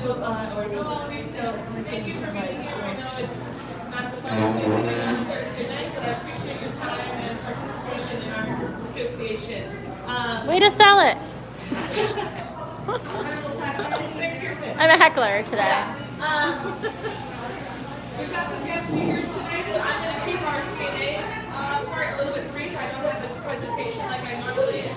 or know all of you, so thank you for being here. I know it's not the funnest thing to do on a Thursday night, but I appreciate your time and participation in our association. Way to sell it. Thanks, Kirsten. I'm a heckler today. We've got some guest speakers today, so I'm going to keep our CNA part a little bit brief. I don't have the presentation like I normally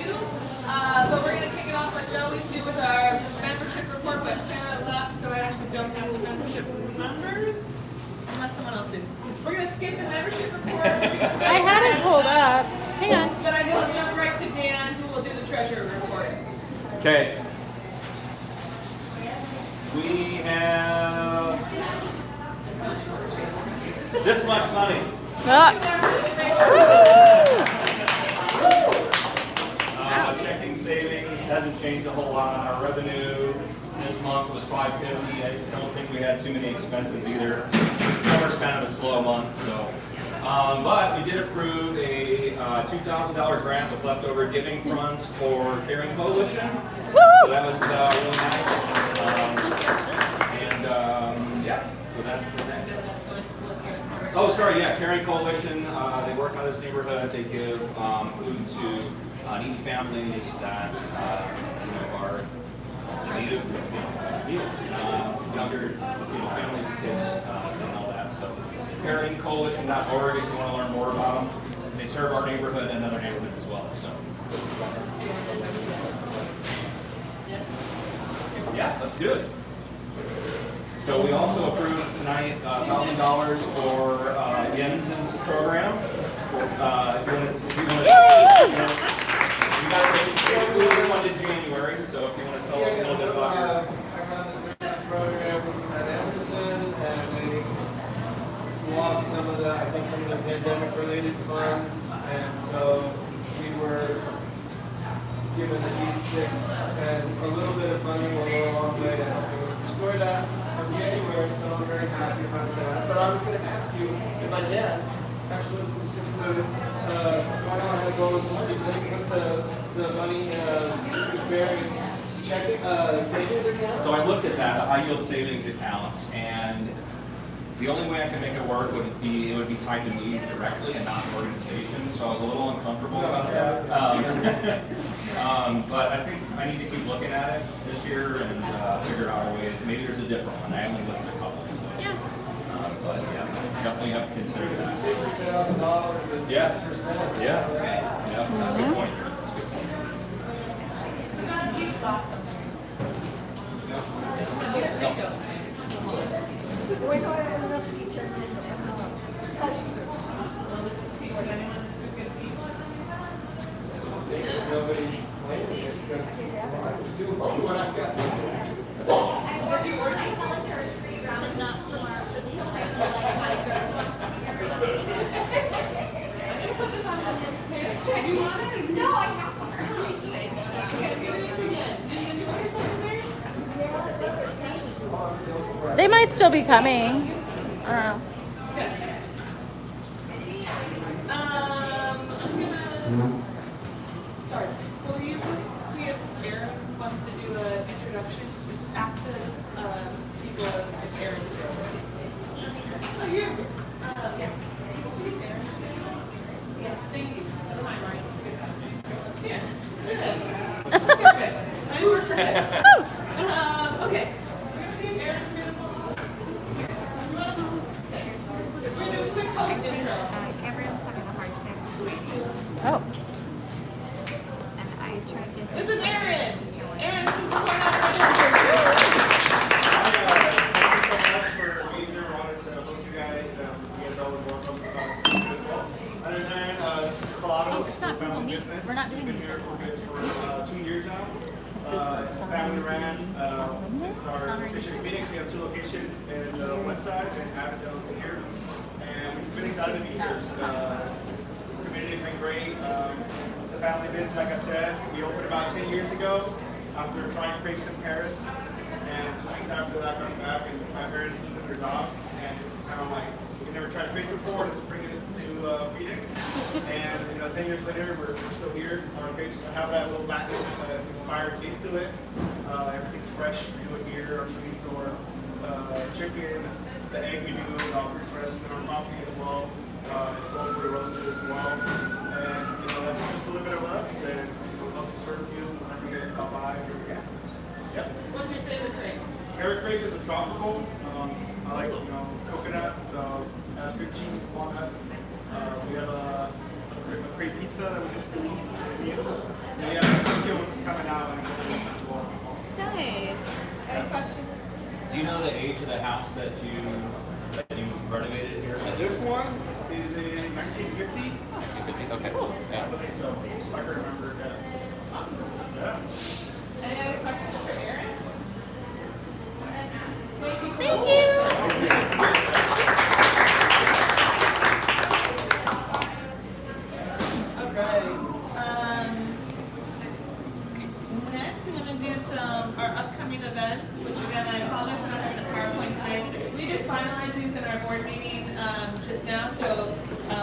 do, but we're going to kick it off like we always do with our membership report, but Tara left, so I actually don't have the membership numbers, unless someone else did. We're going to skip the membership report. I had it pulled up. Hang on. But I will jump right to Dan, who will do the treasurer report. Okay. We have this much money. Checking savings hasn't changed a whole lot. Our revenue this month was $550. I don't think we had too many expenses either. Summer's kind of a slow month, so. But we did approve a $2,000 grant with leftover giving funds for Caring Coalition. So that was really nice. Yeah, so that's the thing. Oh, sorry, yeah, Caring Coalition. They work out of this neighborhood. They give food to needy families that are native meals, younger families and kids and all that. So caringcoalition.org if you want to learn more about them. They serve our neighborhood and other neighborhoods as well. So yeah, let's do it. So we also approved tonight $1,000 for Jens's program. If you want to, you guys basically funded January, so if you want to tell us a little bit about your. I run the service program at Emerson, and they lost some of the pandemic-related funds, and so we were given the E6, and a little bit of funding will go a long way to helping us restore that from January, so I'm very happy about that. But I was going to ask you, if I can, actually, since Coronado has all this money, they put the money interest-bearing checking savings account? So I looked at that, a high-yield savings account, and the only way I could make it work would be it would be tied to me directly and not an organization. So I was a little uncomfortable about that. But I think I need to keep looking at it this year and figure out a way. Maybe there's a different one. I only looked at a couple. So. Yeah. But yeah, definitely have to consider that. $60,000 and 6%. Yeah, that's a good point. That's a good point. He's awesome. We know I have enough teacher. Nobody claiming it because I was too low when I got there. No, I have one. They might still be coming. I don't know. I'm gonna. Sorry. Will you just see if Aaron wants to do an introduction? Just ask the people if Aaron's here. Oh, you. Yeah. See if Aaron's here. Yes, thank you. Never mind, Ryan. Yeah. Yes. Service. I work for this. Okay. We're gonna see if Aaron's available. We're gonna do a quick host intro. Everyone's having a hard time waiting. Oh. And I tried to. This is Aaron. Aaron, this is the Coronado. Thank you so much for being here. I wanted to host you guys. You guys always welcome as well. Other than that, this is Coronado. Oh, it's not family Google Meet. business. We're not doing Been Meet here anymore. for It's just for YouTube. 2 years now. It's family ran. This is our location in Phoenix. We have 2 locations in the west side and Avondale here. And we've been excited to be here. The community has been great. It's a family business, like I said. We opened about 10 years ago after trying crepes in Paris. And 2 weeks after that, I got back and my parents losing their dog. And it's just kind of like, we never tried crepes before. Let's bring it to Phoenix. And 10 years later, we're still here. Our crepes have that little Latin inspired taste to it. Everything's fresh. We do it here. Our chorizo, our chicken, the egg we do is all pretty fresh. And our coffee as well. It's locally roasted as well. And that's just a little bit of us. And we'd love to serve you whenever you guys stop by. Yeah. Yep. What's your favorite drink? Favorite grape is a tropical. I like coconut. So has good cheese, walnuts. We have a great pizza that we just released. Yeah, coming out in a couple weeks as well. Nice. Any questions? Do you know the age of the house that you renovated here? This one is in 1950. 250. Okay. I Yeah. believe so. If I can remember that. Awesome. Yeah. Any other questions for Aaron? Thank you. Thank you. Alright. Next, we're going to do our upcoming events, which again, I apologize for not having the PowerPoint today. We just finalized these in our board meeting just now, so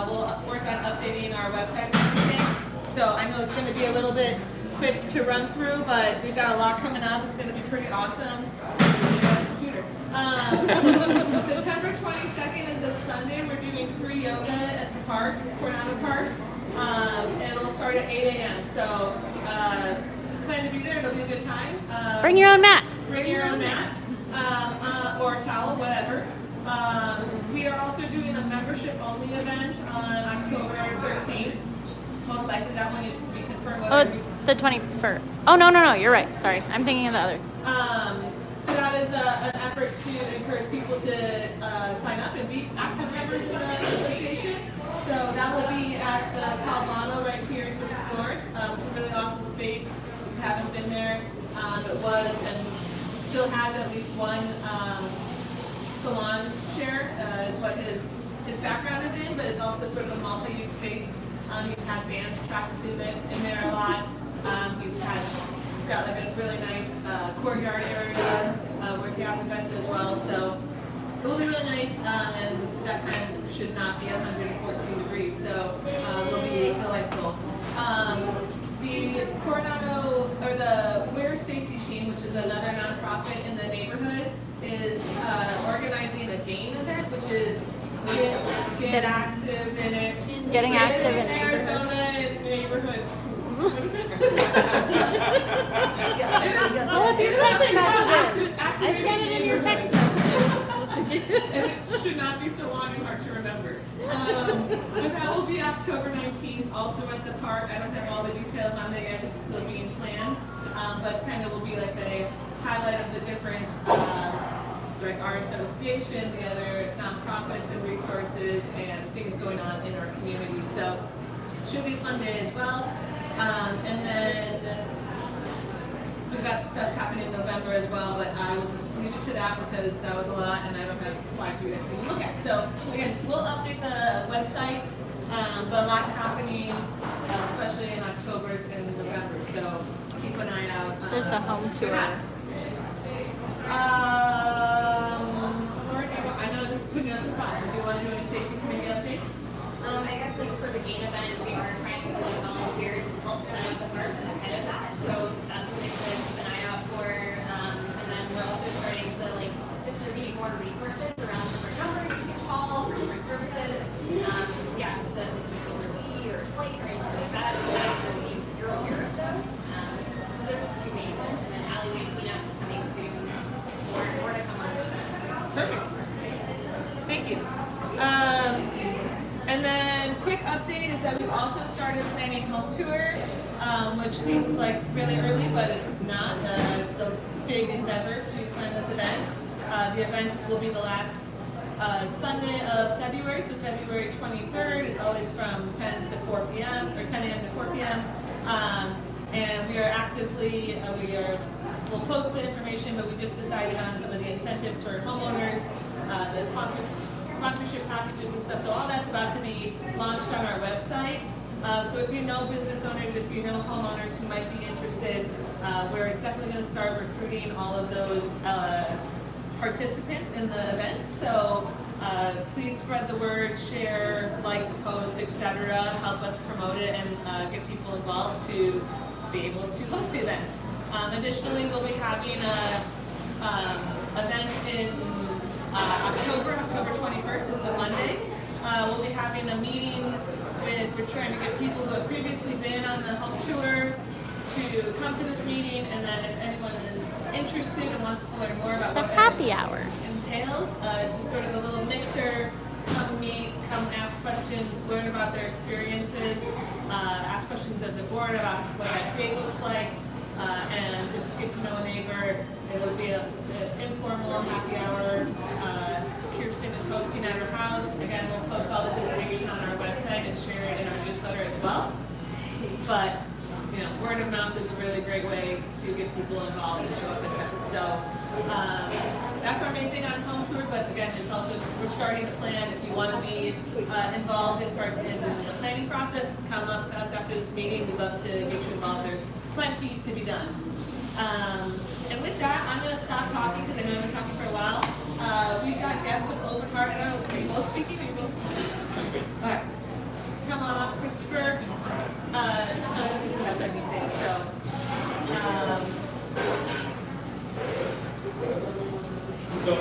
we'll work on updating our website and everything. So I know it's going to be a little bit quick to run through, but we've got a lot coming up. It's going to be pretty awesome. Computer. September 22nd is a Sunday. We're doing free yoga at the park, Coronado Park. And it'll start at 8 a.m. So plan to be there. It'll be a good time. Bring your own mat. Bring your own mat or towel, whatever. We are also doing a membership-only event on October 13th. Most likely that one needs to be confirmed. Oh, it's the 21st. Oh, no. You're right. Sorry. I'm thinking of the other. So that is an effort to encourage people to sign up and be active members in the association. So that will be at the Coronado right here in Pacific North. It's a really awesome space. If you haven't been there, it was and still has at least one salon chair is what his background is in, but it's also sort of a multi-use space. He's had bands practicing in there a lot. He's got like a really nice courtyard area where he has events as well. So it will be really nice, and that time should not be 114 degrees, so it will be delightful. The Coronado, or the Wear Safety Team, which is another nonprofit in the neighborhood, is organizing a GAIN event, which is get active in it. Getting active in Arizona neighborhoods. What is it? Oh, it's your text messages. I sent it in your text messages. And it should not be so long and hard to remember. But that will be October 19th, also at the park. I don't have all the details on it yet, it's still being planned. But kind of will be like a highlight of the different, like our association, the other nonprofits and resources and things going on in our community. So should be a fun day as well. And then we've got stuff happening in November as well, but I will just leave it to that because that was a lot and I don't have a slide for you guys to even look at. So again, we'll update the website, but a lot happening, especially in October and November. So keep an eye out. There's the home tour. I know this is putting you on the spot. Do you want to do any safety committee updates? I guess like for the GAIN event, we are trying to get volunteers to help plan out the park ahead of that. So that's something to keep an eye out for. And then we're also starting to like distribute more resources around different numbers you can call for different services. Yeah, so like the solar Wii or plate or anything like that. So if you're aware of those. So those are the two main ones. And then alleyway cleanups coming soon. More to come on. Perfect. Thank you. And then quick update is that we've also started planning home tour, which seems like really early, but it's not. It's a big endeavor to plan this event. The event will be the last Sunday of February, so February 23rd. It's always from 10 to 4 p.m. or 10 a.m. to 4 p.m. And we are actively, we'll post the information, but we just decided on some of the incentives for homeowners, the sponsorship packages and stuff. So all that's about to be launched on our website. So if you know business owners, if you know homeowners who might be interested, we're definitely going to start recruiting all of those participants in the event. So please spread the word, share, like the post, etc. Help us promote it and get people involved to be able to host the event. Additionally, we'll be having a event in October 21st. It's a Monday. We'll be having a meeting we're trying to get people who have previously been on the home tour to come to this meeting, and then if anyone is interested and wants to learn more about It's a what happy it hour. entails, it's just sort of a little mixer. Come meet, come ask questions, learn about their experiences, ask questions of the board about what that day looks like, and just get to know a neighbor. It'll be an informal happy hour. Kirsten is hosting at her house. Again, we'll post all this information on our website and share it in our newsletter as well. But word of mouth is a really great way to get people involved and show up at events. So that's our main thing on home tour. But again, it's also we're starting to plan. If you want to be involved in the planning process, come up to us after this meeting. We'd love to get you involved. There's plenty to be done. And with that, I'm going to stop talking because I know I've been talking for a while. We've got guests from Open Heart. I don't know, are you both speaking? Are you both? All right. Come on up, Christopher. That's anything. So,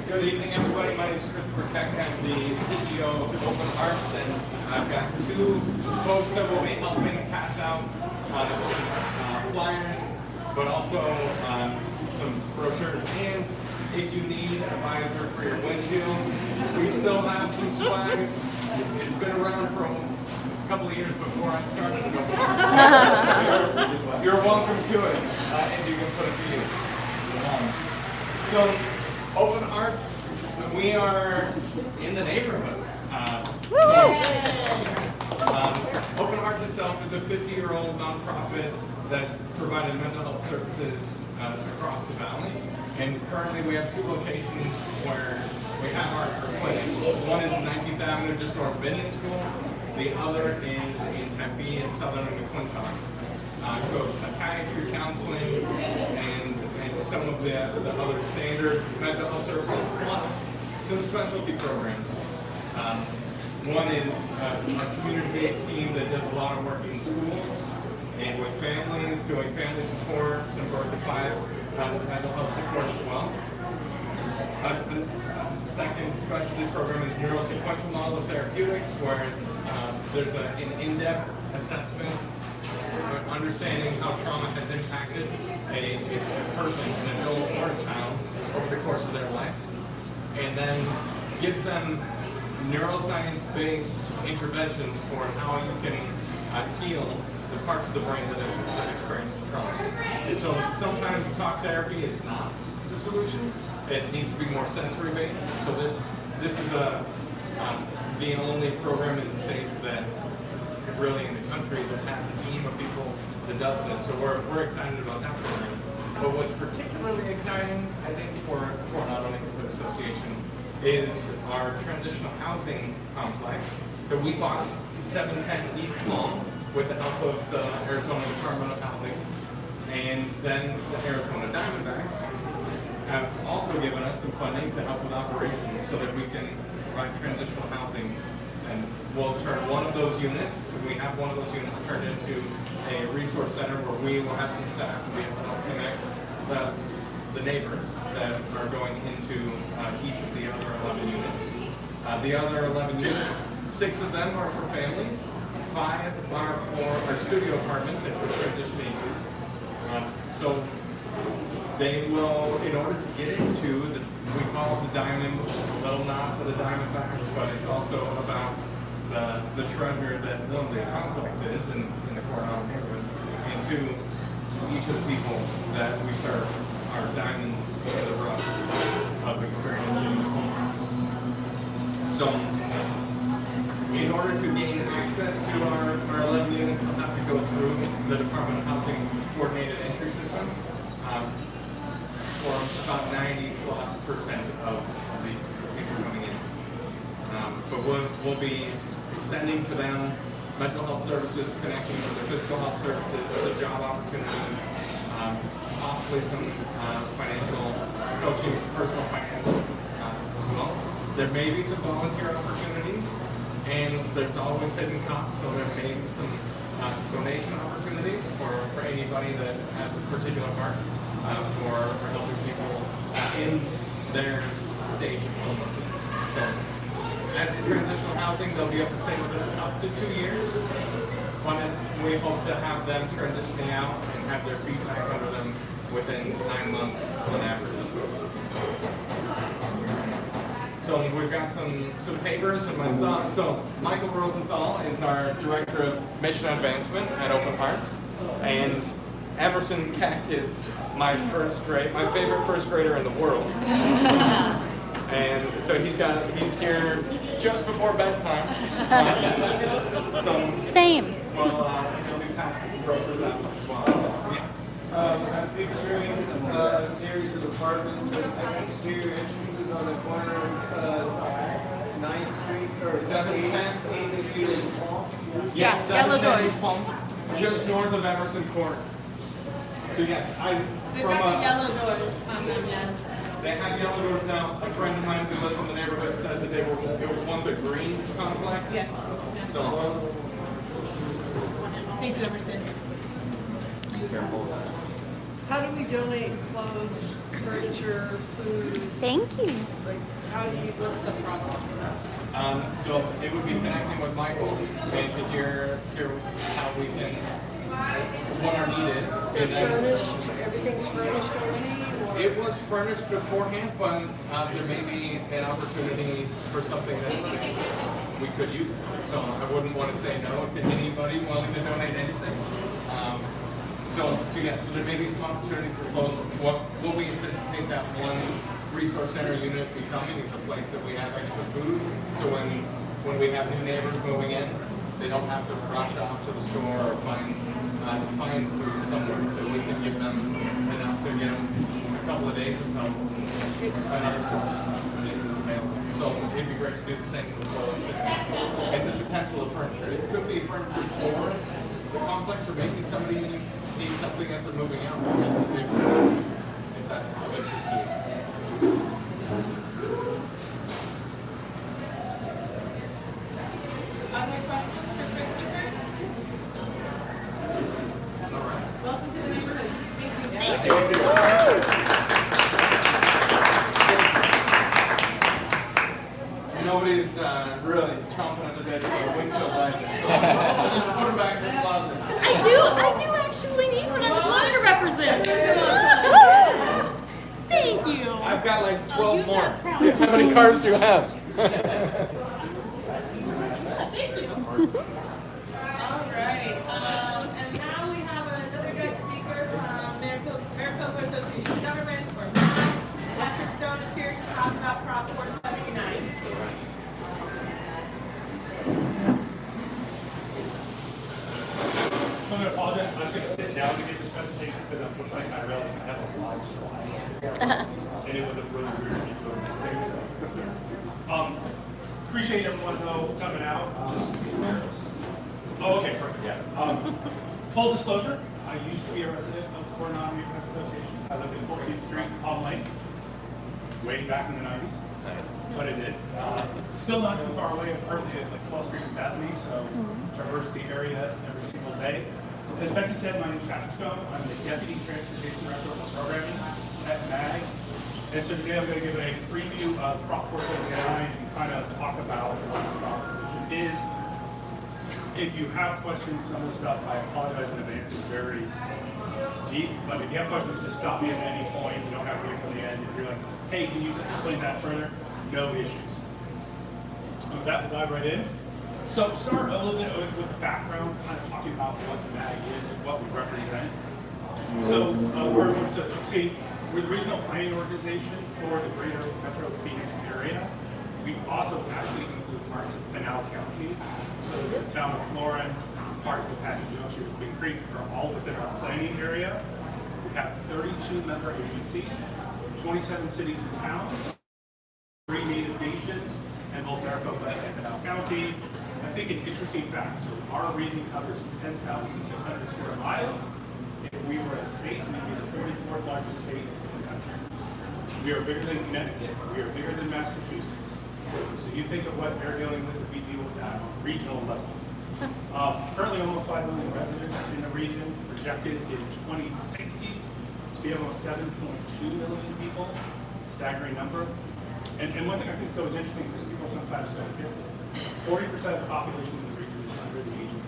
good evening, everybody. My name is Christopher Keck. I'm the CEO of Open Hearts, and I've got two folks that will be helping pass out flyers, but also some brochures. And if you need a visor for your windshield, we still have some swag. It's been around for a couple of years before I started. You're welcome to it, and you can put it to use. So, Open Arts, we are in the neighborhood. Open Arts itself is a 50-year-old nonprofit that's provided mental health services across the valley. And currently we have two locations where we have our clinic. One is 19th Avenue, just north of Indian School. The other is in Tempe in southern McClintock. So psychiatry, counseling, and some of the other standard mental health services, plus some specialty programs. One is our community-based team that does a lot of work in schools and with families, doing family support, some birth to 5 mental health support as well. The second specialty program is neurosequential model of therapeutics, where there's an in-depth assessment, understanding how trauma has impacted a person, an adult or a child, over the course of their life, and then gives them neuroscience-based interventions for how you can heal the parts of the brain that have experienced trauma. And so sometimes talk therapy is not the solution. It needs to be more sensory-based. So this is the only program in the state that really in the country that has a team of people that does this. So we're excited about that program. But what's particularly exciting, I think, for Coronado Neighborhood Association is our transitional housing complex. So we bought 710 East Palm with the help of the Arizona Department of Housing, and then the Arizona Diamondbacks have also given us some funding to help with operations so that we can provide transitional housing. And we'll turn one of those units, we have one of those units turned into a resource center where we will have some staff to be able to help connect the neighbors that are going into each of the other 11 units. The other 11 units, 6 of them are for families, 5 are for our studio apartments and for transitioning youth. So they will, in order to get into, we call it the Diamond, which is a little nod to the Diamondbacks, but it's also about the treasure that the complex is in the Coronado neighborhood, and to each of the people that we serve are diamonds in the rough of experiencing the homelessness. So, in order to gain access to our 11 units, they'll have to go through the Department of Housing coordinated entry system for about 90+% of the people coming in. But we'll be extending to them mental health services, connecting with their physical health services, the job opportunities, possibly some financial coaching, personal finance as well. There may be some volunteer opportunities, and there's always hidden costs, so there may be some donation opportunities for anybody that has a particular heart for helping people in their stage of homelessness. So as to transitional housing, they'll be able to stay with us up to 2 years. But we hope to have them transitioning out and have their feet back under them within 9 months on average. So we've got some papers and my son. So Michael Rosenthal is our Director of Mission Advancement at Open Hearts. And Emerson Keck is my favorite first grader in the world. And so he's here just before bedtime. Same. Well, he'll be passing some brochures out as well. Yeah. I'm picturing a series of apartments with exterior entrances on the corner of 9th Street or 8th Street and Palm. Yes, yellow 710 doors. Palm, just north of Emerson Court. So yeah, They've got the yellow doors on them, yes. They have yellow doors now. A friend of mine who lives in the neighborhood said that it was once a green complex. Yes. So Thank you, Emerson. How do we donate clothes, furniture, food? Thank you. Like, what's the process for that? so it would be connecting with Michael and to hear how we can, what our need is. They're And then- furnished, everything's furnished already? Or? It was furnished beforehand, but there may be an opportunity for something that we could use. So I wouldn't want to say no to anybody willing to donate anything. So there may be some opportunity for clothes. What we anticipate that one resource center unit becoming is a place that we have extra food. So when we have new neighbors moving in, they don't have to rush off to the store or find food somewhere, that we can give them enough to get them a couple of days until another source is available. So it'd be great to do the same with clothes and the potential of furniture. It could be furniture for the complex, or maybe somebody needs something as they're moving out. If that's of interest to you. Other questions for Christopher? All right. Welcome to the neighborhood. Thank you. Nobody's really chomping at the bit for a windshield wiper, so just put them back in the closet. I do actually need one. I would love to represent. Thank you. I've got like I'll 12 use more. that proudly. How many cars do you have? Thank you. All right. And now we have another guest speaker from Maricopa Association of Governments, or MAG. Patrick Stone is here to talk about Prop 479. So I'm going to apologize. I'm going to sit down to get this presentation because unfortunately I realized I have a lot of slides. And it would look really weird if you doing this thing. So, appreciate everyone though coming out. Oh, okay, perfect. Yeah. Full disclosure, I used to be a resident of the Coronado Neighborhood Association. I lived in 14th Street, Palm Lane, way back in the 90s. But I did. Still not too far away. I'm currently at like 12th Street in Bethany, so traverse the area every single day. As Becky said, my name is Patrick Stone. I'm the Deputy Transportation Director for Programming at MAG. And so today I'm going to give a preview of Prop 479 and kind of talk about what the proposition is. If you have questions, some of the stuff, I apologize in advance, is very deep, but if you have questions, just stop me at any point. You don't have to wait till the end. If you're like, hey, can you explain that further? No issues. And with that, we'll dive right in. So start a little bit with the background, kind of talking about what the MAG is and what we represent. So, see, we're the regional planning organization for the greater Metro Phoenix area. We also actually include parts of Pinal County. So the town of Florence, parts of Apache Junction, Queen Creek are all within our planning area. We have 32 member agencies, 27 cities and towns, 3 native nations, and both Maricopa and Pinal County. I think an interesting fact, so our region covers 10,600 square miles. If we were a state, we'd be the 44th largest state in the country. We are bigger than Connecticut. We are bigger than Massachusetts. So you think of what they're dealing with, we deal with that on a regional level. Currently almost 5 million residents in the region, projected in 2060 to be almost 7.2 million people, staggering number. And one thing I think is always interesting because people sometimes don't get, 40% of the population in the region is under the age of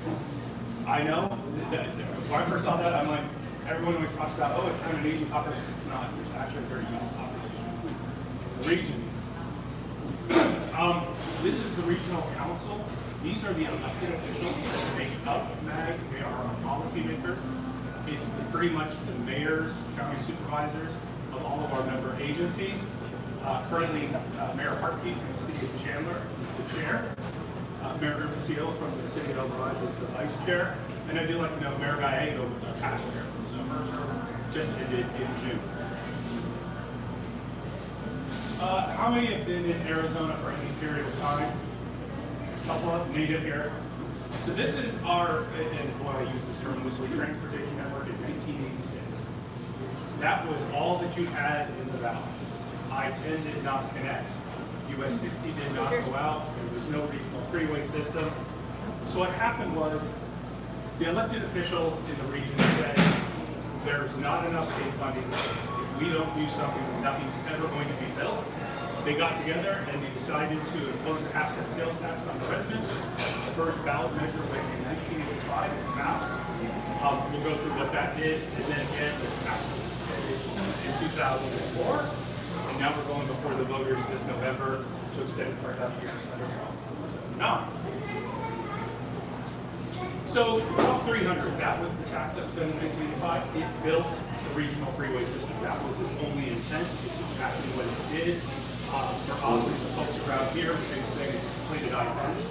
30. I know, that when I first saw that, I'm like, everyone always talks about, oh, it's kind of an aging population. It's not. It's actually a very young population. The region. This is the regional council. These are the elected officials that make up MAG. They are our policymakers. It's pretty much the mayors, county supervisors of all of our member agencies. Currently, Mayor Hartke from the city of Chandler is the chair. Mayor Urbacio from the city of El Dorado is the vice chair. And I do like to know Mayor Gallego was our past chair. So her term just ended in June. How many have been in Arizona for any period of time? A couple of native here. So this is our, and boy, I use this term loosely, transportation network in 1986. That was all that you had in the valley. I-10 did not connect. US 60 did not go out. There was no regional freeway system. So what happened was the elected officials in the region said, there's not enough state funding. If we don't do something, nothing's ever going to be built. They got together and they decided to impose a half-cent sales tax on the residents. The first ballot measure went in 1985 and passed. We'll go through what that did, and then again, the tax was extended in 2004. And now we're going before the voters this November to extend it for another year. So Prop 300, that was the tax that was done in 1985. It built the regional freeway system. That was its only intent. It's exactly what it did. For us, the folks around here, the biggest thing is completed I-10,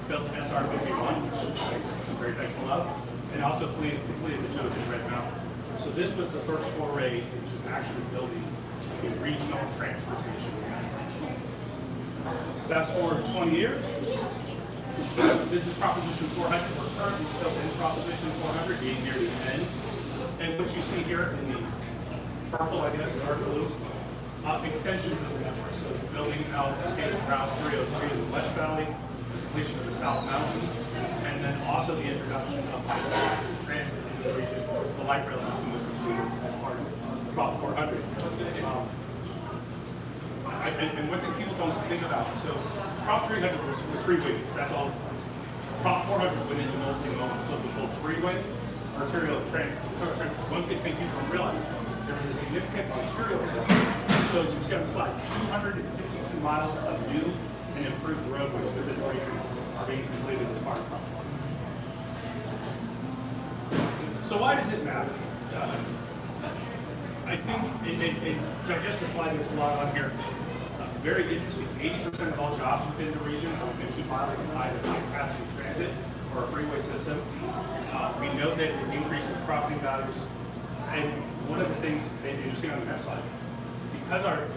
built SR 51, which I'm very thankful of, and also completed the 202 Red Mountain. So this was the first foray into actually building a regional transportation. Fast forward 20 years. This is Proposition 400. We're currently still in Proposition 400, being near the end. And what you see here in the purple, I guess, dark blue, extensions of the network. So building out State Route 303 in the West Valley, completion of the South Mountain, and then also the introduction of light rail transit in the region. The light rail system was completed as part of Prop 400. And one thing people don't think about, so Prop 300 was freeways, that's all it was. Prop 400 went into multi-modal, so it was both freeway, arterial transit. One big thing people don't realize, there was a significant arterial investment. So as you can see on the slide, 252 miles of new and improved roadways within the region are being completed as part of Prop 400. So why does it matter? I think, and digest the slide, there's a lot on here. Very interesting, 80% of all jobs within the region are within 2 miles of either high-capacity transit or a freeway system. We know that it increases property values. And one of the things, and you'll see on the next slide, because our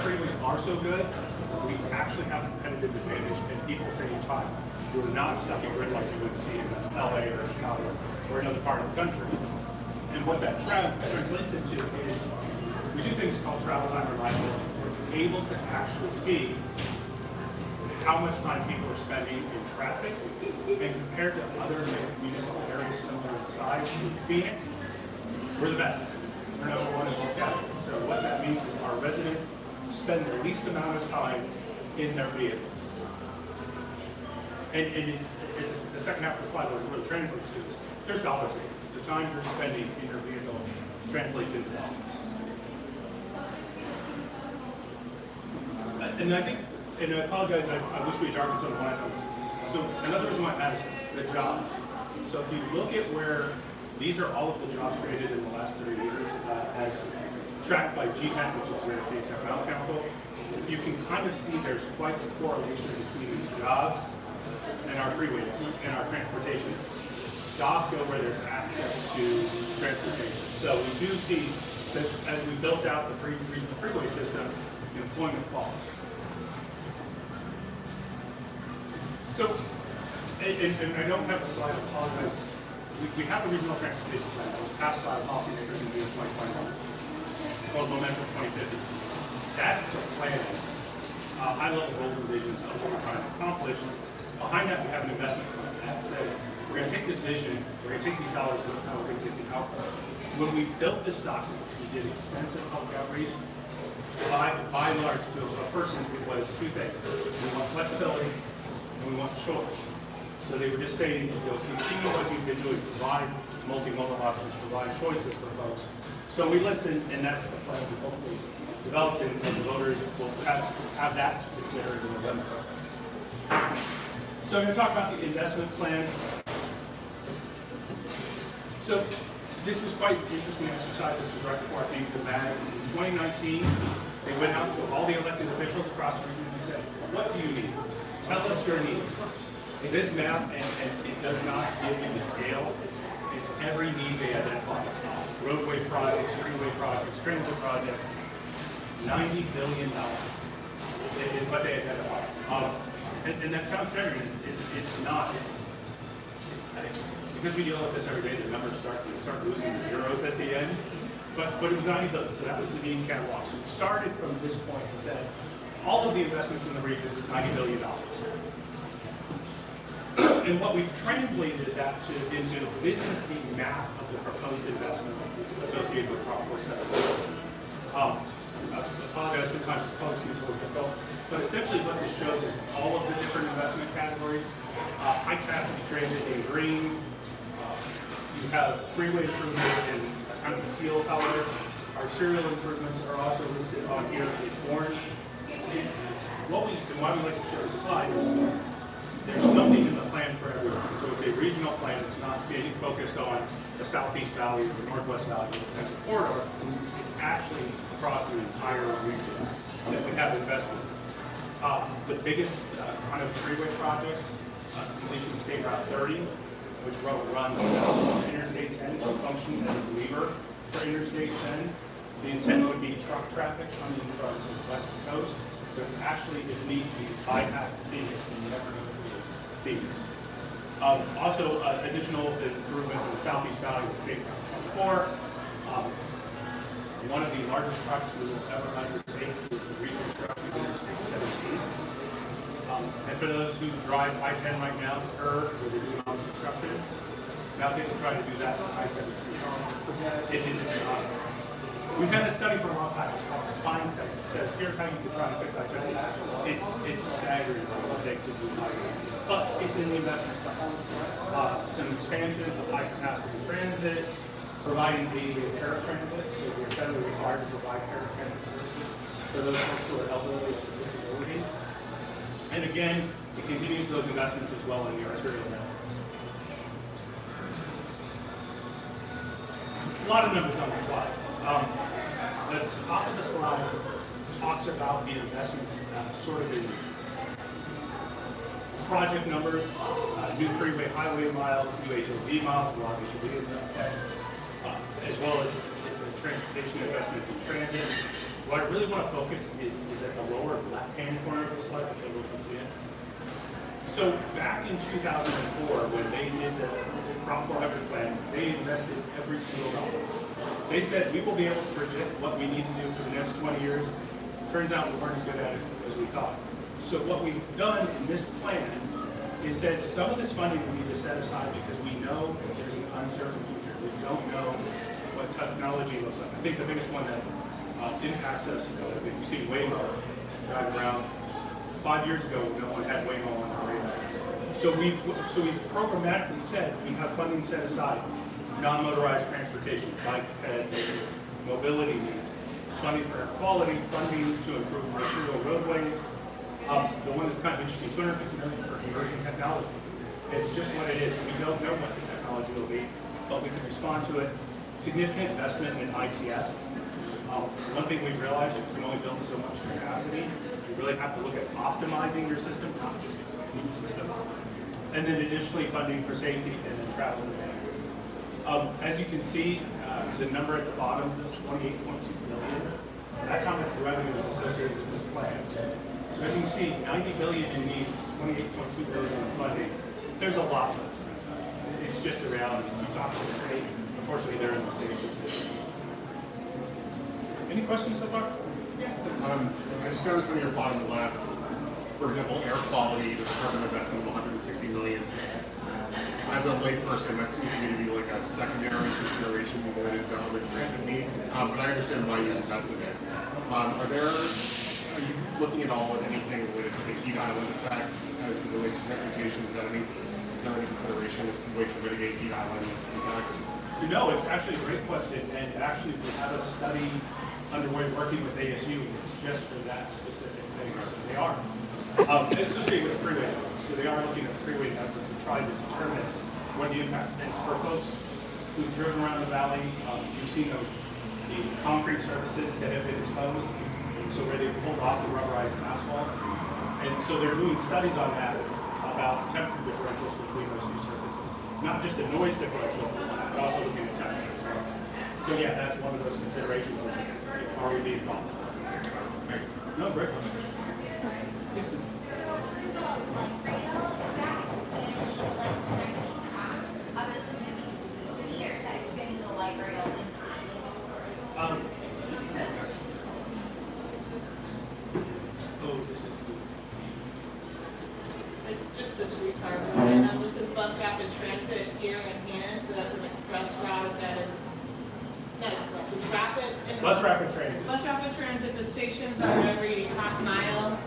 freeways are so good, we actually have a competitive advantage, and people save time. We're not stuck in grid like you would see in LA or Chicago or another part of the country. And what that translates into is we do things called travel time reliability. We're able to actually see how much time people are spending in traffic, and compared to other municipal areas similar in size, Phoenix, we're the best. We're number one in both categories. So what that means is our residents spend the least amount of time in their vehicles. And the second half of the slide where it translates to is there's dollar savings. The time you're spending in your vehicle translates into dollars. And I think, and I apologize, I wish we had darkened some of the lines on this. So another reason why it matters, the jobs. So if you look at where, these are all of the jobs created in the last 30 years as tracked by GPAC, which is the Phoenix Economic Council, you can kind of see there's quite a correlation between these jobs and our freeway and our transportation. Jobs go where there's access to transportation. So we do see that as we built out the regional freeway system, employment falls. So, and I don't have the slide, I apologize. We have a regional transportation plan that was passed by policymakers in June 2021 called Momentum 2050. That's the plan high-level goals and visions of what we're trying to accomplish. Behind that, we have an investment plan that says, we're going to take this vision, we're going to take these dollars, and that's how we're going to get the outcome. When we built this document, we did extensive public outreach. By and large, to a person, it was two things. We want flexibility, and we want choice. So they were just saying, continue what you've been doing, provide multimodal options, provide choices for folks. So we listened, and that's the plan we hopefully developed, and the voters will have that to consider in November. So I'm going to talk about the investment plan. So this was quite an interesting exercise. This was right before I came to the MAG. In 2019, they went out to all the elected officials across the region and said, what do you need? Tell us your needs. This map, and it does not give you the scale, is every need they identify. Roadway projects, freeway projects, transit projects, $90 billion is what they identify. And that sounds staggering. It's not. Because we deal with this every day, the numbers start losing the zeros at the end. But it was 90 billion, so that was the needs catalog. So it started from this point and said, all of the investments in the region, $90 billion. And what we've translated that into, this is the map of the proposed investments associated with Prop 470. I apologize, sometimes the color seems a little difficult, but essentially what this shows is all of the different investment categories. High capacity transit in green, you have freeway improvement in kind of a teal color. Arterial improvements are also listed on here in orange. Why we like to show this slide is there's something in the plan for everyone. So it's a regional plan. It's not being focused on the Southeast Valley or the Northwest Valley or the Central Corridor. It's actually across the entire region that we have investments. The biggest kind of freeway projects, completion of State Route 30, which runs south of Interstate 10, will function as a lever for Interstate 10. The intent would be truck traffic coming from the west coast, but actually it needs to be bypass Phoenix and never go through Phoenix. Also, additional improvements in the Southeast Valley of State Route 24. One of the largest projects we will ever undertake is the reconstruction of Interstate 17. And for those who drive I-10 right now to Kerr, where they're doing all the construction, now they will try to do that on I-17. It is, we've had a study for a long time. It's called the spine study. It says, here's how you can try to fix I-17. It's staggering what it will take to do I-17. But it's in the investment plan. Some expansion of high-capacity transit, providing ADA paratransit, so we're federally required to provide paratransit services for those folks who are elderly with disabilities. And again, it continues those investments as well in the arterial networks. A lot of numbers on the slide. The top of the slide talks about the investments sort of in project numbers, new freeway highway miles, new HOV miles, a lot of HOV in there, as well as the transportation investments in transit. What I really want to focus is at the lower left-hand corner of the slide, if you can see it. So back in 2004, when they did the Prop 400 plan, they invested every single dollar. They said, we will be able to predict what we need to do for the next 20 years. Turns out we weren't as good at it as we thought. So what we've done in this plan is said some of this funding we need to set aside because we know that there's an uncertain future. We don't know what technology looks like. I think the biggest one that impacts us, if you've seen Waymo driving around, 5 years ago, no one had Waymo on their radar. So we've programmatically said we have funding set aside, non-motorized transportation, bike, ped, mobility needs, funding for air quality, funding to improve arterial roadways. The one that's kind of interesting, $250 million for emerging technology. It's just what it is. We don't know what the technology will be, but we can respond to it. Significant investment in ITS. One thing we've realized, you can only build so much capacity. You really have to look at optimizing your system, not just expanding your system. And then additionally funding for safety and then travel demand. As you can see, the number at the bottom, 28.2 billion, that's how much revenue is associated with this plan. So as you can see, 90 billion in needs, 28.2 billion in funding. There's a lot left. It's just a reality. If you talk to the state, unfortunately they're in the same position. Any questions so far? I just noticed on your bottom left, for example, air quality, there's a carbon investment of 160 million. As a layperson, that seems to me to be like a secondary consideration related to other transit needs. But I understand why you invested in it. Are you looking at all at anything related to the heat island effect as it relates to transportation? Is there any consideration as to ways to mitigate heat island's impacts? No, it's actually a great question, and actually we have a study underway working with ASU. It's just for that specific thing. So they are. It's associated with the freeway. So they are looking at the freeway networks and trying to determine what the impacts is. For folks who've driven around the valley, you've seen the concrete surfaces that have been exposed. So where they pulled off the rubberized asphalt. And so they're doing studies on that about temperature differentials between those two surfaces. Not just the noise differential, but also looking at temperature as well. So yeah, that's one of those considerations is, are we being involved? Thanks. No, great question. Yes, sir. Other communities to the city, or is that expanding the light rail in the city? Oh, this is good. It's just a streetcar movement. This is bus rapid transit here and here, so that's an express route that is not express, it's rapid. And Bus rapid transit. Bus rapid transit, the stations are every half mile,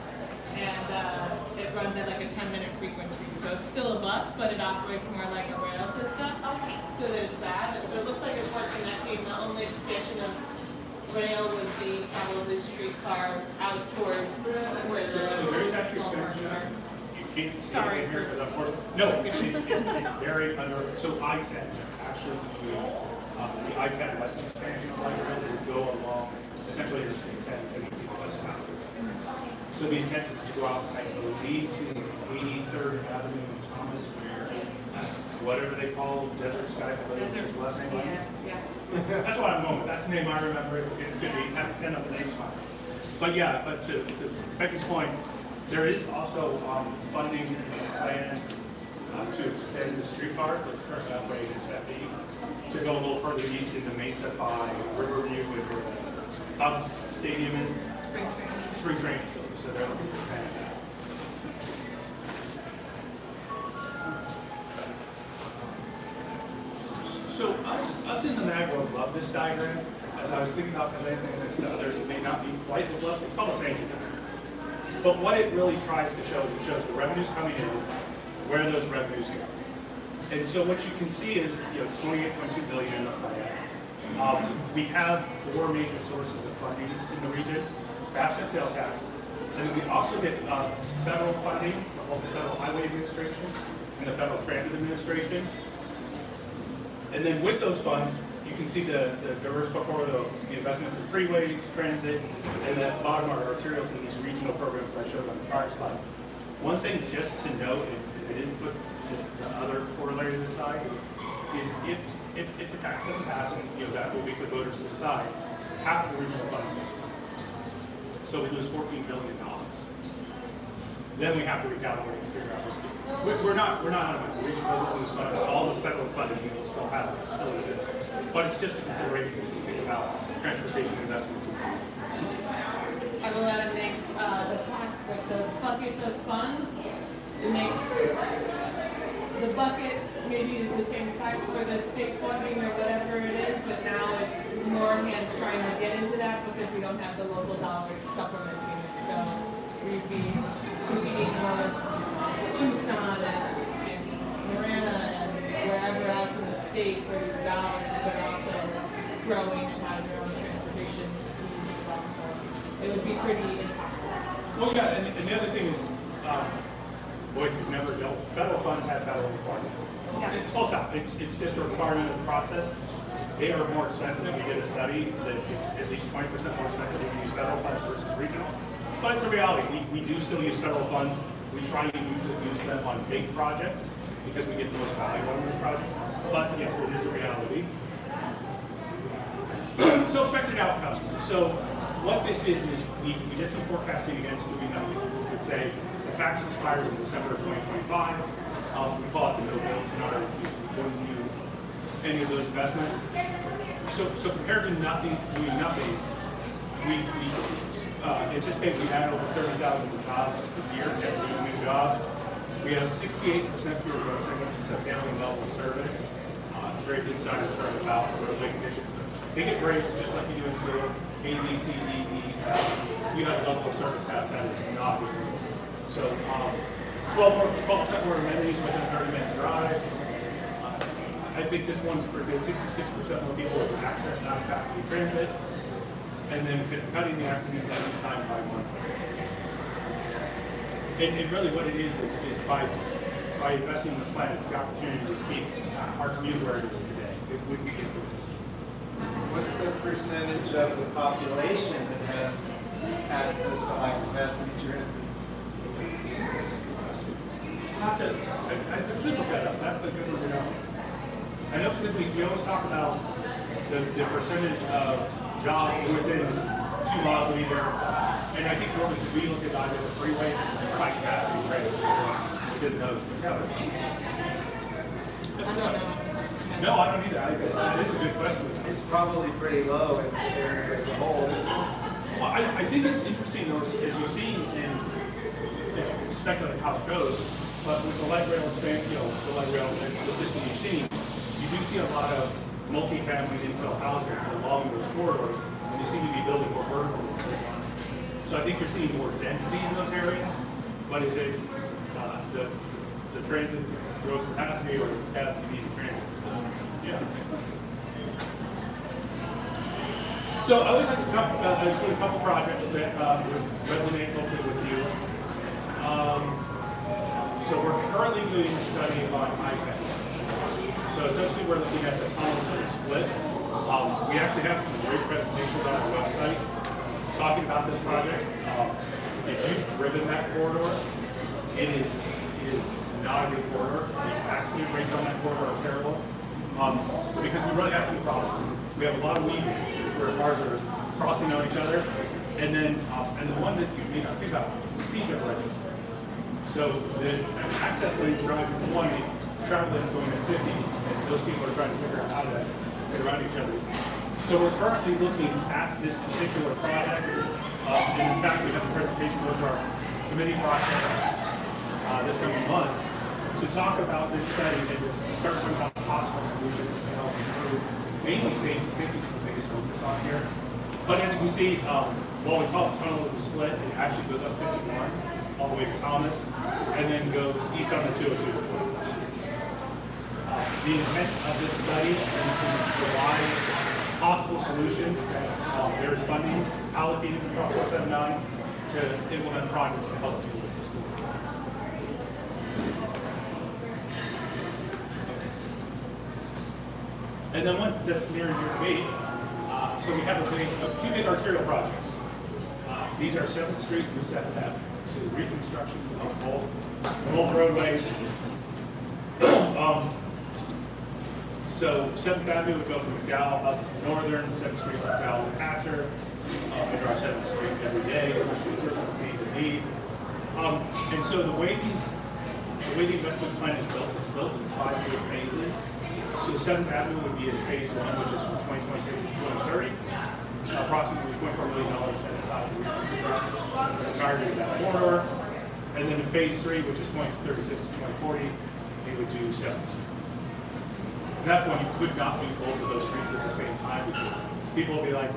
and it runs at like a 10-minute frequency. So it's still a bus, but it operates more like a rail system. Okay. So there's that. And so it looks like it's more connecting. The only expansion of rail would be probably streetcar out towards where the So there is actually Walmart expansion. are. You can't see Sorry it here for- because I'm no, it's very under. So I-10 actually the I-10 west expansion of light rail would go along essentially Interstate 10 to meet the west boundary. So the intent is to go out, I believe, to 83rd Avenue in Thomas, where whatever they call Desert Sky Village, is the last name. Yeah. That's what I'm going with. That's the name I remember. It could be end up the name's fine. But yeah, but to Becky's point, there is also funding plan to extend the streetcar that's currently operating in Tempe to go a little further east into Mesa by Riverview, where the Cubs Stadium is. Spring training facility, so they're looking to expand that. So us in the MAG world love this diagram. As I was thinking about presenting things to others, it may not be quite as loved. It's called a Sankey diagram. But what it really tries to show is it shows the revenues coming in, where those revenues go. And so what you can see is, it's 28.2 billion in the plan. We have 4 major sources of funding in the region: absent sales tax, and then we also get federal funding from both the Federal Highway Administration and the Federal Transit Administration. And then with those funds, you can see the diverse portfolio of the investments in freeways, transit, and then at the bottom are arterials and these regional programs that I showed on the prior slide. One thing just to note, and I didn't put the other corollary to this side, is if the tax doesn't pass, and that will be for voters to decide, half of the regional funding goes away. So we lose $14 billion. Then we have to recalibrate and figure out what to do. We're not on a region doesn't lose funding. All the federal funding we will still have, it still exists. But it's just a consideration as we think about transportation investments in the region. I will add it makes the buckets of funds. It makes the bucket maybe is the same size for the state funding or whatever it is, but now it's more hands trying to get into that because we don't have the local dollars supplementing it. So we'd be competing more Tucson and Marana and wherever else in the state for these dollars, but also growing and having their own transportation needs as well. So it would be pretty impactful. Well, yeah, and the other thing is, boy, if you've never dealt, federal funds have federal requirements. Yeah. It's full stop. It's just a requirement of the process. They are more expensive. We did a study that it's at least 20% more expensive if we use federal funds versus regional. But it's a reality. We do still use federal funds. We try to usually use them on big projects because we get the most value on those projects. But yes, it is a reality. So expected outcomes. So what this is we did some forecasting against doing nothing, which would say the tax expires in December of 2025. We call it the no-build scenario, which means we don't do any of those investments. So compared to doing nothing, we anticipate we add over 30,000 jobs a year, net new jobs. We have 68% fewer road segments with a family level of service. It's a very good sign of chart about roadway conditions. They get grades just like you do in today, A, B, C, D, E, F. You have a level of service that is not good. So 12% more amenities within a 30-minute drive. I think this one's pretty good. 66% more people with access to high-capacity transit, and then cutting the afternoon driving time by 1/3. And really, what it is by investing in the plan, it's the opportunity to keep our community where it is today. It would be this. What's the percentage of the population that has access to high-capacity transit? I should look that up. That's a good one to know. I know because we always talk about the percentage of jobs within 2 miles of either, and I think normally because we look at either the freeway or high capacity trains. We didn't know. That's good. No, I don't either. That is a good question. It's probably pretty low in the area as a whole. Well, I think it's interesting though, as you've seen in speculating how it goes, but with the light rail the light rail, the system you've seen, you do see a lot of multi-family infill housing along those corridors, and they seem to be building more vertical horizontal. So I think you're seeing more density in those areas, but is it the transit road capacity or capacity to the transit? So, yeah. So I always like to include a couple projects that would resonate hopefully with you. So we're currently doing a study on I-10. So essentially we're looking at the tunnel to the split. We actually have some great presentations on our website talking about this project. If you've driven that corridor, it is not a good corridor. The accident rates on that corridor are terrible. Because we really have two problems. We have a lot of weaving, where cars are crossing on each other, and then the one that you may not think about, speed differential. So the access lane's driving 20, travel lane's going at 50, and those people are trying to figure out how to get around each other. So we're currently looking at this particular project, and in fact we have a presentation with our committee process this coming month to talk about this study and to start talking about possible solutions to help improve mainly safety. Safety is the biggest focus on here. But as you can see, while we call it tunnel of the split, it actually goes up 51 all the way to Thomas, and then goes east on the 202 to 21 streets. The intent of this study is to provide possible solutions that there is funding allocated across 479 to implement projects to help deal with this. And then once that's near and dear to me, so we have two big arterial projects. These are 7th Street and 7th Avenue. So the reconstructions of both roadways. So 7th Avenue would go from McDowell up to Northern, 7th Street, McDowell to Hatcher. I drive 7th Street every day. We certainly see the need. And so the way the investment plan is built, it's built in 5-year phases. So 7th Avenue would be in phase 1, which is from 2026 to 2030. Approximately $24 million set aside to reconstruct the entirety of that corridor. And then in phase 3, which is 2036 to 2040, we would do 7th Street. And that's why you could not do both of those streets at the same time, because people will be like,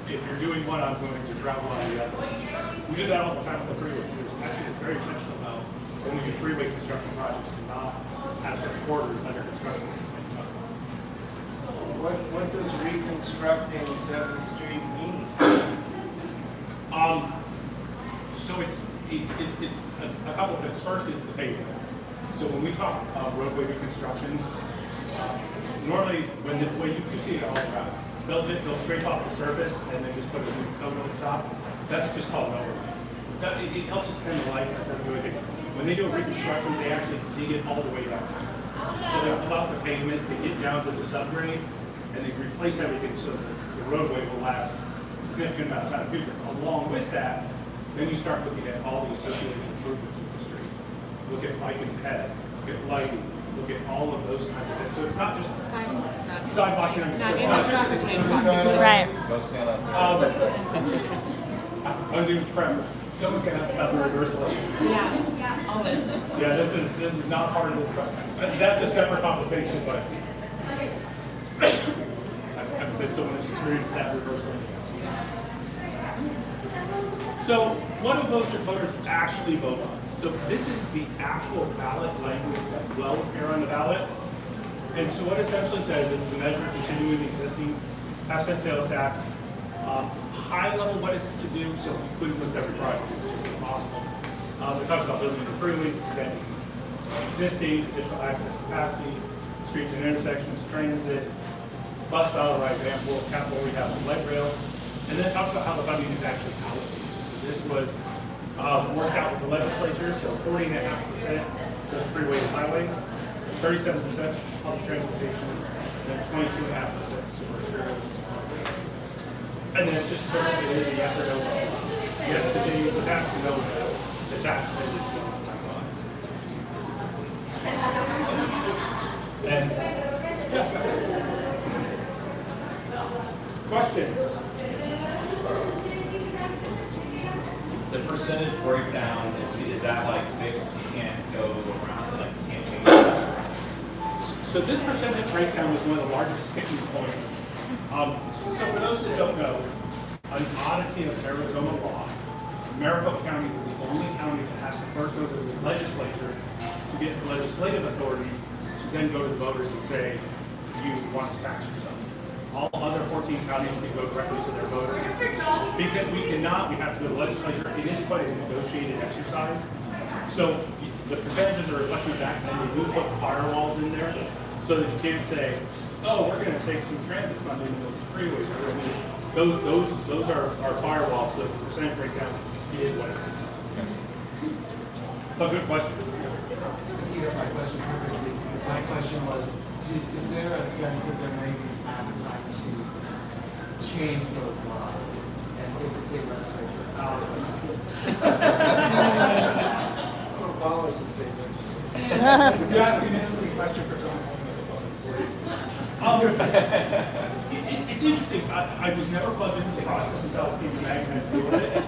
if you're doing one, I'm going to travel on the other. We do that all the time with the freeways. It's very intentional about when we do freeway construction projects to not have certain corridors under construction at the same time. What does reconstructing 7th Street mean? So it's a couple of things. First is the pavement. So when we talk roadway reconstructions, normally when you see it all around, they'll scrape off the surface and then just put a new coat on the top. That's just called an overlay. It helps extend the life. That doesn't do anything. When they do a reconstruction, they actually dig it all the way down. So they pull out the pavement, they get down to the subgrade, and they replace everything so that the roadway will last a significant amount of time in the future. Along with that, then you start looking at all the associated improvements with the street. Look at bike and ped, look at lighting, look at all of those kinds of things. So it's not just Sidewalks, sidewalks and not so it's in not the just- traffic lane. Right. Go stand up there. I was even preface. Someone's gonna ask about the reversal. Yeah, always. Yeah, this is not part of this. That's a separate conversation, but I've been someone who's experienced that reversal. So, what do voters actually vote on? So, this is the actual ballot language that will appear on the ballot. And so, what it essentially says is it's a measure of continuing the existing half-cent sales tax. High level what it's to do, so we couldn't list every project, it's just impossible. It talks about building new freeways, expanding existing, additional access capacity, streets and intersections, transit, bus style, right, ramp, capital rehab, and light rail. And then it talks about how the funding is actually allocated. So this was worked out with the legislature, so 40.5% goes to freeway and highway, 37% to public transportation, and then 22.5% to materials. And then it's just it is a yes or no vote. Yes to change the tax, no to the tax. And yeah, that's it. Questions? The percentage breakdown, is that like fixed? You can't go around, like you can't change it? So this percentage breakdown was one of the largest sticking points. So for those that don't know, an oddity of Arizona law, Maricopa County is the only county that has to first go to the legislature to get legislative authority to then go to the voters and say, do you want to tax yourselves? All other 14 counties can go directly to their voters. Because we cannot, we have to go to the legislature. It is quite a negotiated exercise. So the percentages are a reflection of that, and we do put firewalls in there so that you can't say, oh, we're going to take some transit funding and build freeways. Those are firewalls, so the percentage breakdown is what it is. A good question. To get my question perfectly, my question was, is there a sense that there may be appetite to change those laws and get the state legislature out of Abolish the state legislature. You're asking an interesting question for someone. It's interesting. I was never plugged into the process until I became a magnet doing it.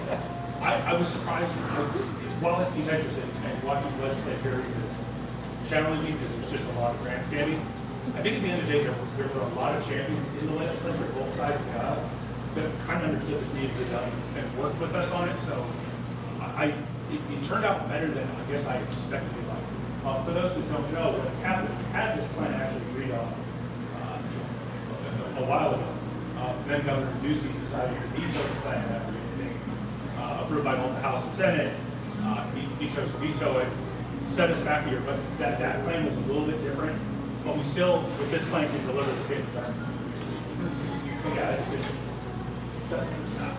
I was surprised. While it's contentious and watching the legislative hearings is challenging because there's just a lot of grandstanding, I think at the end of the day, there were a lot of champions in the legislature, both sides of the aisle, that kind of understood this needed to be done and worked with us on it. So it turned out better than I guess I expected it might. For those who don't know, what happened, we had this plan actually agreed on a while ago. Then Governor Ducey decided to veto the plan after being approved by both the House and Senate. He chose to veto it, set us back here, but that plan was a little bit different. But we still, with this plan, can deliver the same investments. Yeah, it's just,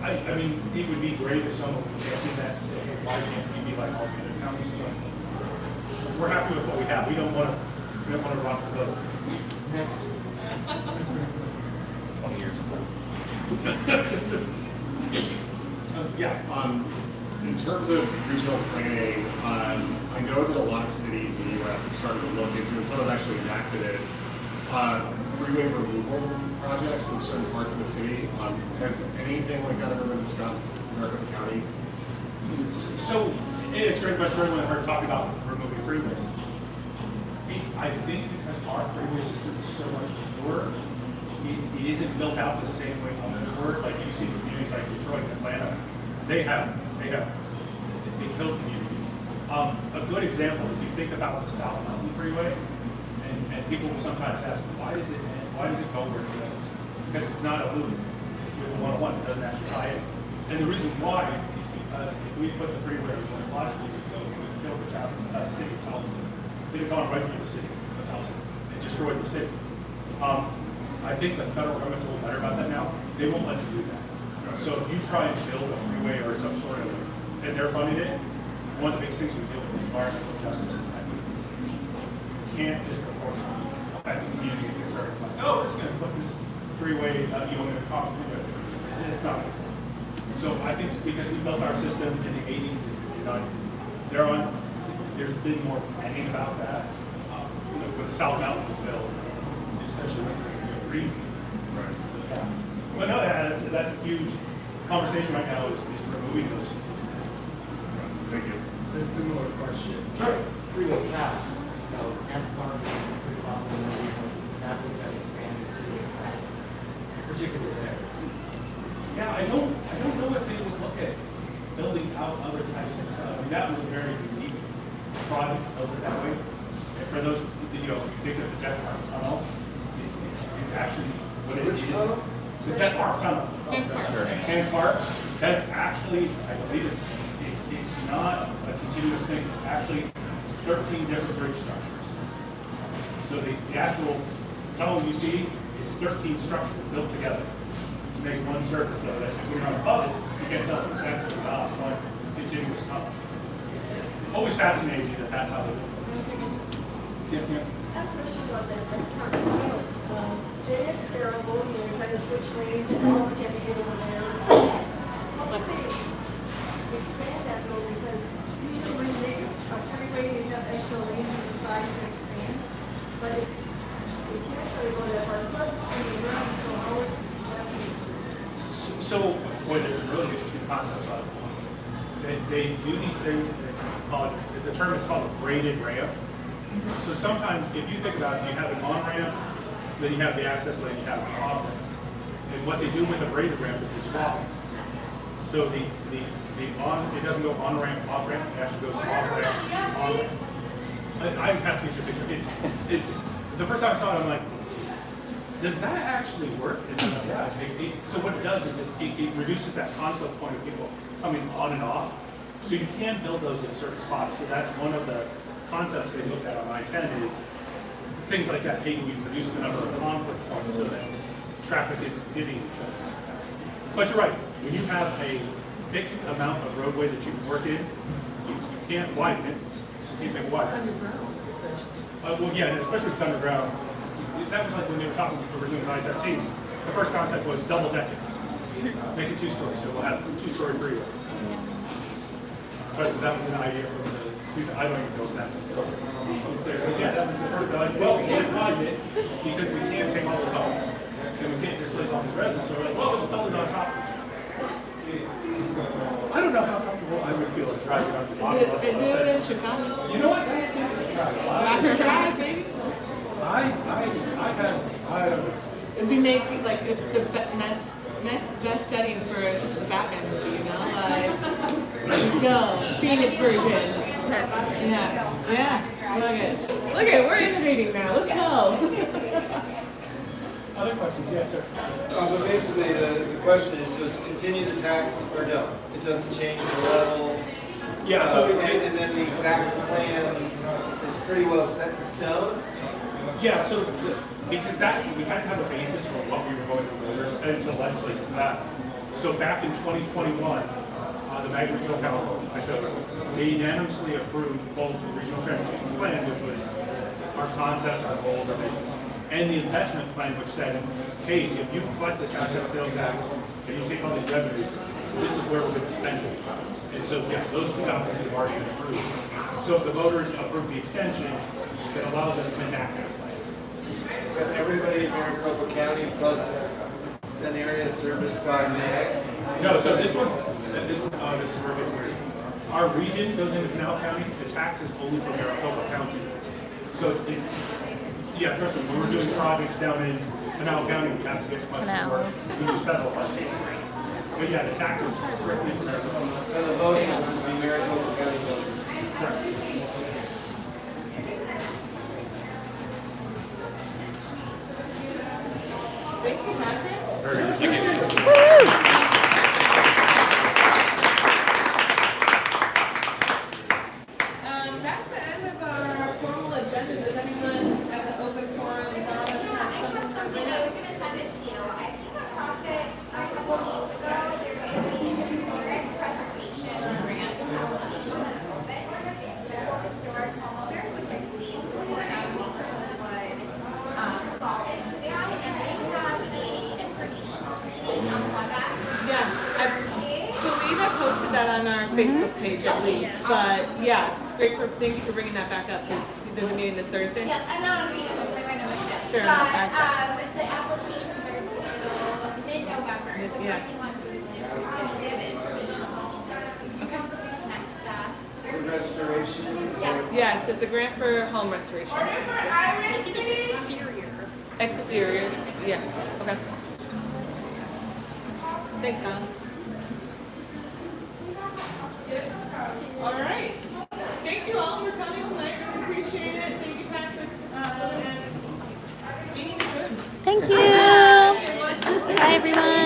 I mean, it would be great if someone would champion that and say, hey, why can't we be like all the other counties? But we're happy with what we have. We don't want to rock the boat. next year? 20 years ago. Yeah. In terms of regional planning, I know that a lot of cities in the U.S. have started to look into, and some have actually enacted it, freeway removal projects in certain parts of the city. Has anything like that ever been discussed in Maricopa County? So, it's a great question for everyone that heard talking about removing freeways. I think because our freeway system is so much newer, it isn't built out the same way others were. Like you see communities like Detroit and Atlanta, they killed communities. A good example, if you think about the South Mountain Freeway, and people will sometimes ask, why does it go where it goes? Because it's not a loop with the 101, it doesn't actually tie in. And the reason why is because if we put the freeway where logically would go, it would kill the city of Tulsa. It would have gone right through the city of Tulsa and destroyed the city. I think the federal government's a little better about that now. They won't let you do that. So if you try and build a freeway or some sort of, and they're funding it, one of the biggest things we deal with is environmental justice and equity considerations. You can't disproportionately affect the community if you're starting like, oh, we're just going to put this freeway, in a coffee freeway. And it's not. So I think it's because we built our system in the 80s and 90s. There's been more planning about that. With the South Mountain was built, it essentially went through a greenfield. Right. Yeah. But no, that's a huge conversation right now is removing those things. Thank you. A similar question. Sure. Freeway caps, you know, Anne's Park is pretty popular because that would have expanded freeway caps, particularly there. Yeah, I don't know if they would look at building out other types of stuff. I mean, that was a very unique project to build it that way. And for those, you know, if you think of the Jet Park Tunnel, it's actually what it is. The Jet Park Tunnel. Hans Park. That's actually, I believe it's not a continuous thing. It's actually 13 different bridge structures. So the actual tunnel you see, it's 13 structures built together to make one surface so that when you're on above it, you can't tell it's actually not one continuous tunnel. Always fascinated me that that's how they do it. Yes, ma'am? I have a question about that park tunnel. It is terrible, you know, you're trying to switch lanes and all of you have to get over there. How would they expand that though? Because usually when you make a freeway, you have extra lanes on the side to expand. But if you can't really go that far, plus it's going to be around, so how would that be? So, boy, there's some really interesting concepts on it. They do these things, the term is called a braided ramp. So sometimes, if you think about it, you have an on-ramp, then you have the access lane, you have an off-ramp. And what they do with a braided ramp is they swap it. So it doesn't go on-ramp, off-ramp, it actually goes off-ramp, on-ramp. I have to get you a picture. It's the first time I saw it, I'm like, does that actually work? And I'm like, yeah. So what it does is it reduces that conflict point of people coming on and off. So you can build those in certain spots. So that's one of the concepts they looked at on I-10 is things like that. Hey, we reduce the number of conflict points so that traffic isn't hitting each other. But you're right. When you have a fixed amount of roadway that you can work in, you can't widen it. So you can't widen it. Underground, especially. Well, yeah, especially if it's underground. That was like when they were talking originally with I-17. The first concept was double decking. Make it 2-story, so we'll have 2-story freeways. But that was an idea from the, I don't even know if that's still considered. But yeah, that was the first, they're like, well, we can't widen it because we can't take all those homes. And we can't displace all these residents, so we're like, well, let's build it on top of each other. I don't know how comfortable I would feel in driving on the bottom of They do it in Chicago. You know what? That's Drive, baby. I don't know. It'd be making like it's the next best setting for the Batman movie, you know? Like, let's go, Phoenix version. Yeah. Look at, we're innovating now. Let's go. Other questions? Yes, sir. But basically, the question is just continue the tax or no? It doesn't change the level. Yeah. So and then the exact plan is pretty well set in stone. Yeah, so because that we had to have a basis for what we were going to voters and to legislate for that. So back in 2021, the Magna Regional Council, I showed them, they unanimously approved both the regional transportation plan, which was our concepts, our goals, our visions, and the investment plan, which said, hey, if you collect this asset sales tax and you take all these revenues, this is where we're going to spend it. And so, yeah, those two documents have already been approved. So if the voters approve the extension, it allows us to enact that. But everybody in Maricopa County plus an area serviced by MAG. No, so this is where it gets weird. Our region goes into Canal County, the tax is only for Maricopa County. So it's yeah, trust me, when we're doing projects down in Canal County, we have to get much more. We use federal funding. But yeah, the tax is strictly for Maricopa. So the voting would be Maricopa County voters. Correct. Thank you, Patrick. Very good. Thank you. That's the end of our formal agenda. Does anyone has an open forum? Something I was going to send it to you. I came across it a couple days ago. There is a historic preservation grant application that's open for historic that on our Facebook page at least. But yeah, thank you for bringing that back up because there's a meeting this Thursday. Yes, I'm not on Facebook, so I might have missed it. Fair But, enough. the applications are due mid-November, so for Yeah. anyone who's interested, we have information on all of this. Next, Food restoration. Yes. Yes, it's a grant for home restoration. Exterior. Yeah. Okay. Thanks, Don. All right. Thank you all for coming tonight. Really appreciate it. Thank you, Patrick. And meeting adjourned. Thank you. Bye, everyone.